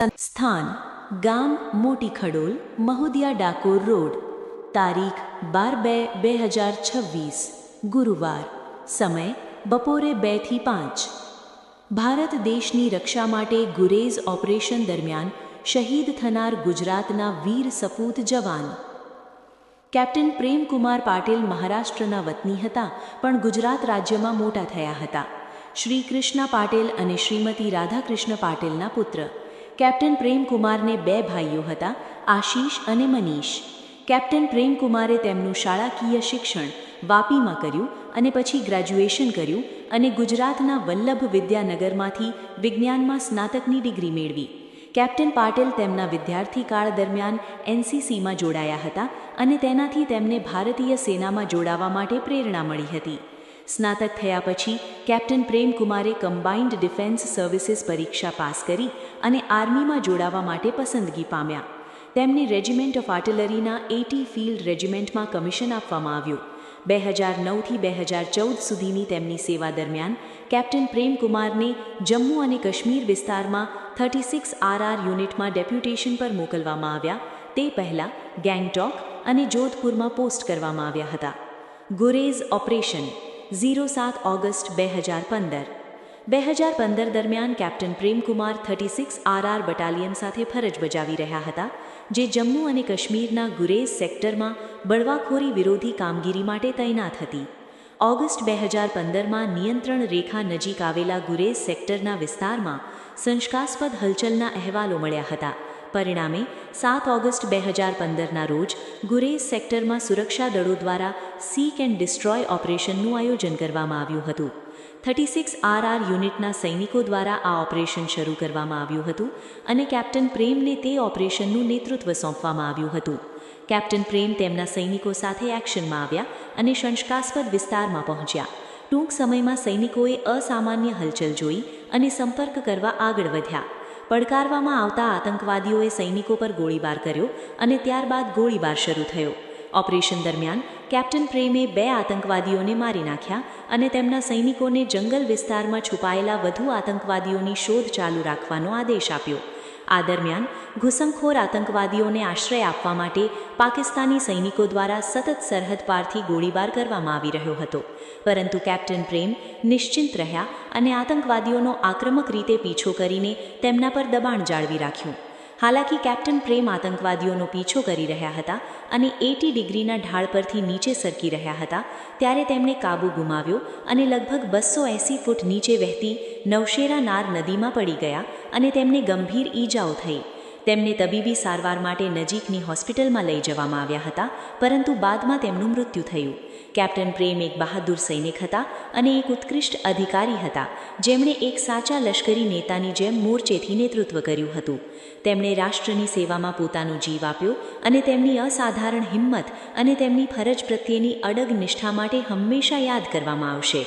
સ્થાન ગામ મોટી ખડોલ, મહુદિયા ડાકોર રોડ. તારીખ 12/2/2026 ગુરુવાર. સમય બપોરે 2 થી 5. ભારત દેશની રક્ષા માટે ગુરેઝ ઓપરેશન દરમિયાન શહીદ થનાર ગુજરાતના વીર સપૂત જવાન કેપ્ટન પ્રેમકુમાર પાટીલ મહારાષ્ટ્રના વતની હતા, પણ ગુજરાત રાજ્યમાં મોટા થયા હતા. શ્રી કૃષ્ણ પાટીલ અને શ્રીમતી રાધાકૃષ્ણ પાટીલના પુત્ર. કેપ્ટન પ્રેમકુમારને 2 ભાઈઓ હતા, આશીષ અને મનીષ. કેપ્ટન પ્રેમકુમારે તેમનું શાળાકીય શિક્ષણ વાપીમાં કર્યું અને પછી ગ્રેજ્યુએશન કર્યું અને ગુજરાતના વલ્લભ વિદ્યાનગરમાંથી વિજ્ઞાનમાં સ્નાતકની ડિગ્રી મેળવી. કેપ્ટન પાટીલ તેમના વિદ્યાર્થી કાળ દરમિયાન એનસીસીમાં જોડાયા હતા અને તેનાથી તેમને ભારતીય સેનામાં જોડાવા માટે પ્રેરણા મળી હતી. સ્નાતક થયા પછી કેપ્ટન પ્રેમકુમારે કમ્બાઇન્ડ ડિફેન્સ સર્વિસીસ પરીક્ષા પાસ કરી અને આર્મીમાં જોડાવા માટે પસંદગી પામ્યા. તેમને રેજિમેન્ટ ઓફ આર્ટિલરીના 80 ફિલ્ડ રેજિમેન્ટમાં કમિશન આપવામાં આવ્યું. 2009થી 2014 સુધીની તેમની સેવા દરમિયાન કેપ્ટન પ્રેમકુમારને જમ્મુ અને કાશ્મીર વિસ્તારમાં 36 RR યુનિટમાં ડેપ્યુટેશન પર મોકલવામાં આવ્યા. તે પહેલાં ગેંગટોક અને જોધપુરમાં પોસ્ટ કરવામાં આવ્યા હતા. ગુરેઝ ઓપરેશન 07 ઓગસ્ટ 2015. 2015 દરમિયાન કેપ્ટન પ્રેમકુમાર 36 RR બટાલિયન સાથે ફરજ બજાવી રહ્યા હતા, જે જમ્મુ અને કાશ્મીરના ગુરેઝ સેક્ટરમાં બળવાખોરી વિરોધી કામગીરી માટે તૈનાત હતી. ઓગસ્ટ 2015માં નિયંત્રણ રેખા નજીક આવેલા ગુરેઝ સેક્ટરના વિસ્તારમાં શંકાસ્પદ હલચલના અહેવાલો મળ્યા હતા. પરિણામે 7 ઓગસ્ટ 2015ના રોજ ગુરેઝ સેક્ટરમાં સુરક્ષા દળો દ્વારા સીક એન્ડ ડિસ્ટ્રોય ઓપરેશનનું આયોજન કરવામાં આવ્યું હતું. 36 RR યુનિટના સૈનિકો દ્વારા આ ઓપરેશન શરૂ કરવામાં આવ્યું હતું અને કેપ્ટન પ્રેમને તે ઓપરેશનનું નેતૃત્વ સોંપવામાં આવ્યું હતું. કેપ્ટન પ્રેમ તેમના સૈનિકો સાથે એક્શનમાં આવ્યા અને શંકાસ્પદ વિસ્તારમાં પહોંચ્યા. ટૂંક સમયમાં સૈનિકોએ અસામાન્ય હલચલ જોઈ અને સંપર્ક કરવા આગળ વધ્યા. પડકારવામાં આવતા આતંકવાદીઓએ સૈનિકો પર ગોળીબાર કર્યો અને ત્યારબાદ ગોળીબાર શરૂ થયો. ઓપરેશન દરમિયાન કેપ્ટન પ્રેમે 2 આતંકવાદીઓને મારી નાખ્યા અને તેમના સૈનિકોને જંગલ વિસ્તારમાં છુપાયેલા વધુ આતંકવાદીઓની શોધ ચાલુ રાખવાનો આદેશ આપ્યો. આ દરમિયાન ઘુસણખોર આતંકવાદીઓને આશ્રય આપવા માટે પાકિસ્તાની સૈનિકો દ્વારા સતત સરહદ પારથી ગોળીબાર કરવામાં આવી રહ્યો હતો, પરંતુ કેપ્ટન પ્રેમ નિશ્ચિંત રહ્યા અને આતંકવાદીઓનો આક્રમક રીતે પીછો કરીને તેમના પર દબાણ જાળવી રાખ્યું. હાલાકી કેપ્ટન પ્રેમ આતંકવાદીઓનો પીછો કરી રહ્યા હતા અને 80 ડિગ્રીના ઢાળ પરથી નીચે સરકી રહ્યા હતા, ત્યારે તેમણે કાબૂ ગુમાવ્યો અને લગભગ 280 ફૂટ નીચે વહેતી નવશેરા નાર નદીમાં પડી ગયા અને તેમને ગંભીર ઈજાઓ થઈ. તેમને તબીબી સારવાર માટે નજીકની હોસ્પિટલમાં લઈ જવામાં આવ્યા હતા, પરંતુ બાદમાં તેમનું મૃત્યુ થયું. કેપ્ટન પ્રેમ એક બહાદુર સૈનિક હતા અને એક ઉત્કૃષ્ટ અધિકારી હતા, જેમણે એક સાચા લશ્કરી નેતાની જેમ મોરચેથી નેતૃત્વ કર્યું હતું. તેમણે રાષ્ટ્રની સેવામાં પોતાનો જીવ આપ્યો અને તેમની અસાધારણ હિંમત અને તેમની ફરજ પ્રત્યેની અડગ નિષ્ઠા માટે હંમેશા યાદ કરવામાં આવશે.